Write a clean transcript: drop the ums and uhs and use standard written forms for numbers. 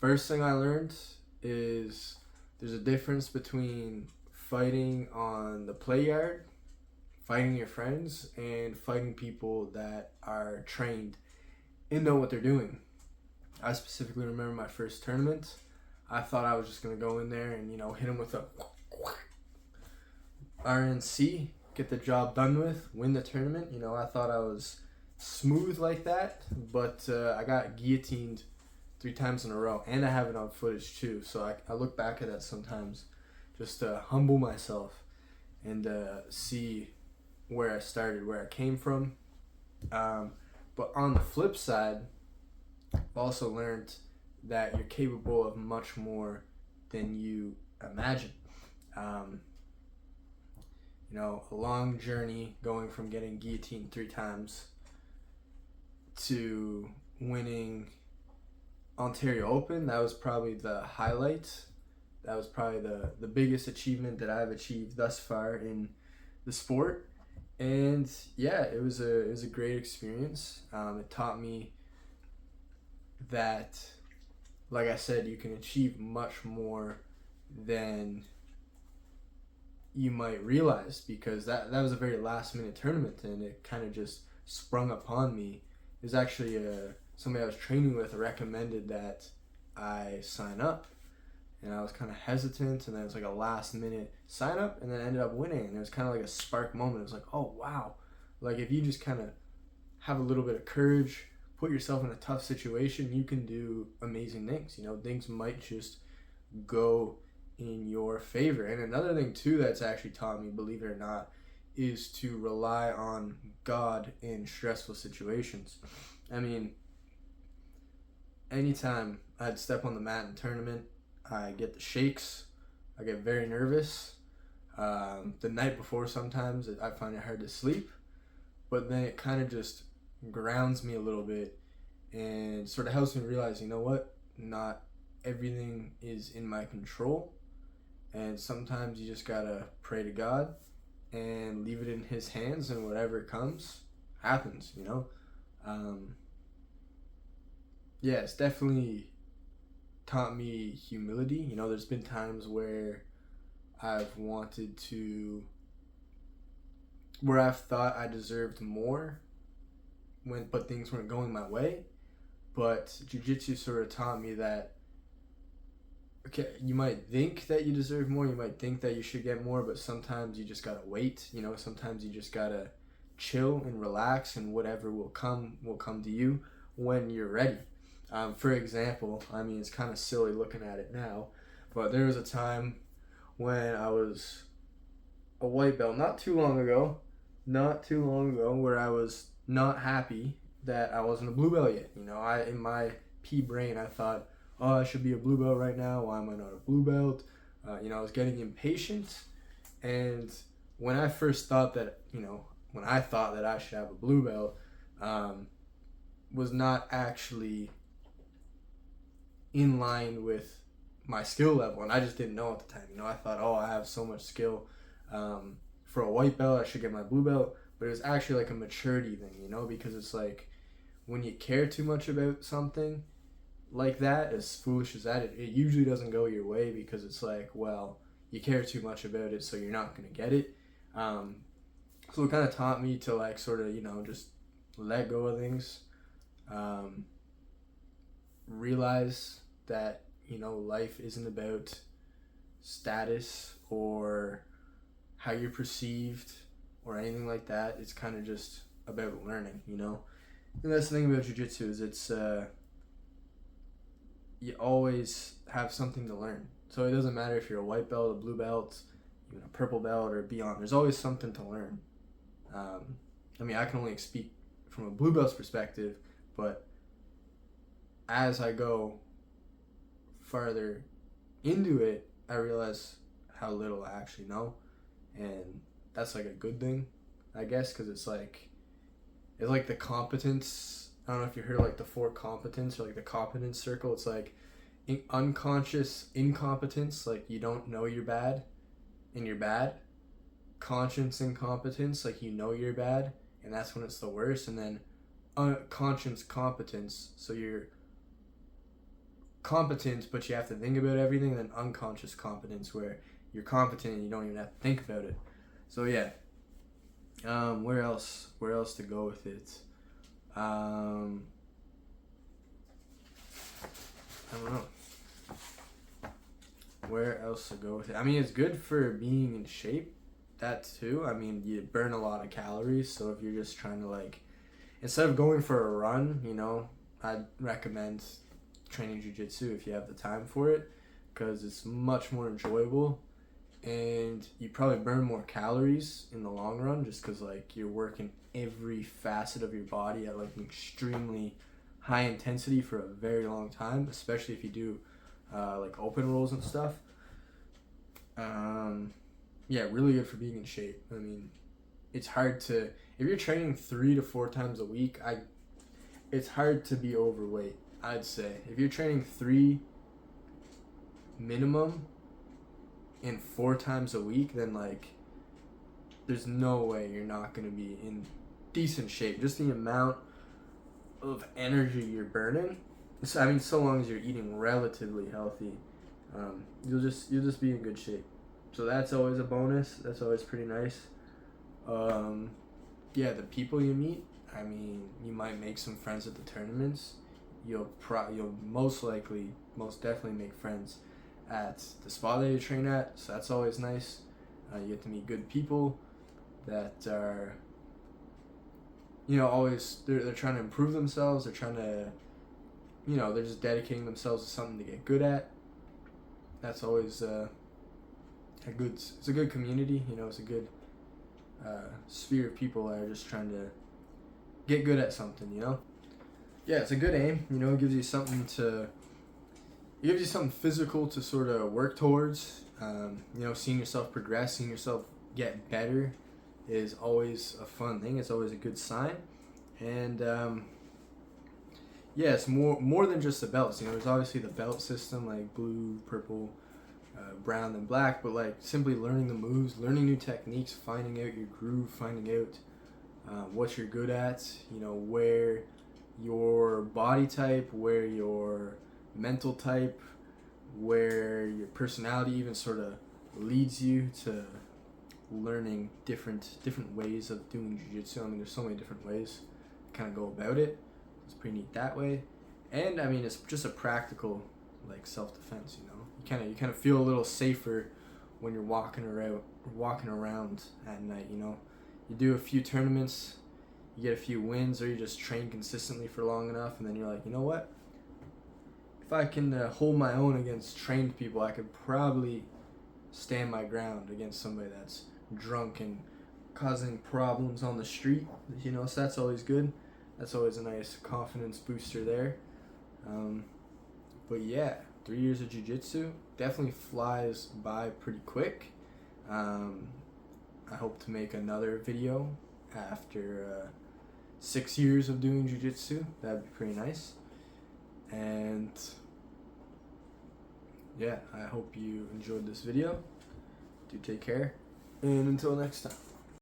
First thing I learned is there's a difference between fighting on the play yard, fighting your friends, and fighting people that are trained and know what they're doing. I specifically remember my first tournament. I thought I was just gonna go in there and hit them with a RNC, get the job done with, win the tournament. I thought I was smooth like that, but I got guillotined 3 times in a row, and I have it on footage too. So I look back at that sometimes just to humble myself and see where I started, where I came from. But on the flip side, I've also learned that you're capable of much more than you imagine. Um, a long journey going from getting guillotined 3 times to winning Ontario Open. That was probably the highlight. That was probably the biggest achievement that I've achieved thus far in the sport. And yeah, it was a great experience. It taught me that, like I said, you can achieve much more than you might realize, because that was a very last minute tournament, and it kind of just sprung upon me. It was actually somebody I was training with recommended that I sign up, and I was kind of hesitant, and then it was like a last minute sign up, and then I ended up winning, and it was kind of like a spark moment. It was like, oh wow, like if you just kind of have a little bit of courage, put yourself in a tough situation, you can do amazing things. Things might just go in your favor. And another thing too that's actually taught me, believe it or not, is to rely on God in stressful situations. I mean, anytime I'd step on the mat in a tournament, I get the shakes. I get very nervous. The night before, sometimes I find it hard to sleep, but then it kind of just grounds me a little bit and sort of helps me realize, what, not everything is in my control, and sometimes you just gotta pray to God and leave it in His hands, and whatever comes happens. Yeah, it's definitely taught me humility. There's been times where I've wanted to, where I've thought I deserved more, but things weren't going my way. But jiu-jitsu sort of taught me that, okay, you might think that you deserve more, you might think that you should get more, but sometimes you just gotta wait. Sometimes you just gotta chill and relax, and whatever will come to you when you're ready. For example, it's kind of silly looking at it now, but there was a time when I was a white belt not too long ago, where I was not happy that I wasn't a blue belt yet. In my pea brain, I thought, oh, I should be a blue belt right now. Why am I not a blue belt? I was getting impatient, and when I first thought that, when I thought that I should have a blue belt, was not actually in line with my skill level, and I just didn't know at the time. I thought, oh, I have so much skill. For a white belt, I should get my blue belt, but it was actually like a maturity thing, because it's like when you care too much about something like that, as foolish as that, it usually doesn't go your way, because it's like, well, you care too much about it, so you're not going to get it. So it kind of taught me to like sort of, just let go of things. Realize that, life isn't about status or how you're perceived or anything like that. It's kind of just about learning, And that's the thing about jiu-jitsu, is it's you always have something to learn. So it doesn't matter if you're a white belt, a blue belt, even a purple belt, or beyond. There's always something to learn. I can only speak from a blue belt's perspective, but as I go farther into it, I realize how little I actually know, and that's like a good thing, I guess, because it's like the competence. I don't know if you heard like the 4 competence, or like the competence circle. It's like unconscious incompetence, like you don't know you're bad and you're bad. Conscious incompetence, like you're bad, and that's when it's the worst. And then unconscious competence, so you're competence, but you have to think about everything, and then unconscious competence, where you're competent and you don't even have to think about it. So yeah. Where else to go with it? I don't know. Where else to go with it? I mean, it's good for being in shape. That too. I mean, you burn a lot of calories, so if you're just trying to, like, instead of going for a run, you know, I'd recommend training jiu-jitsu if you have the time for it, because it's much more enjoyable, and you probably burn more calories in the long run, just because, like, you're working every facet of your body at, like, an extremely high intensity for a very long time, especially if you do like open rolls and stuff. Yeah, really good for being in shape. I mean, it's hard to, if you're training 3 to 4 times a week, it's hard to be overweight, I'd say. If you're training 3 minimum and 4 times a week, then, like, there's no way you're not going to be in decent shape. Just the amount of energy you're burning. So, I mean, so long as you're eating relatively healthy, you'll just be in good shape. So that's always a bonus. That's always pretty nice. Yeah, the people you meet. I mean, you might make some friends at the tournaments. You'll most definitely make friends at the spa that you train at. So that's always nice. You get to meet good people that are, you know, always they're trying to improve themselves. They're trying to, you know, they're just dedicating themselves to something to get good at. That's always it's a good community, you know, it's a good sphere of people that are just trying to get good at something, you know. Yeah, it's a good aim, you know. It gives you something physical to sort of work towards. You know, seeing yourself progress, seeing yourself get better is always a fun thing. It's always a good sign. And yeah, it's more than just the belts. You know, there's obviously the belt system, like blue, purple, brown, and black. But, like, simply learning the moves, learning new techniques, finding out your groove, finding out what you're good at. You know, where your body type, where your mental type, where your personality even sort of leads you to learning different ways of doing jiu-jitsu. I mean, there's so many different ways to kind of go about it. It's pretty neat that way. And I mean, it's just a practical, like, self-defense, you know. You kind of feel a little safer when you're walking around at night, you know. You do a few tournaments, you get a few wins, or you just train consistently for long enough, and then you're like, you know what? If I can hold my own against trained people, I could probably stand my ground against somebody that's drunk and causing problems on the street, you know. So that's always good. That's always a nice confidence booster there. But yeah, 3 years of jiu-jitsu definitely flies by pretty quick. I hope to make another video after 6 years of doing jiu-jitsu. That'd be pretty nice. And yeah, I hope you enjoyed this video. Do take care, and until next time.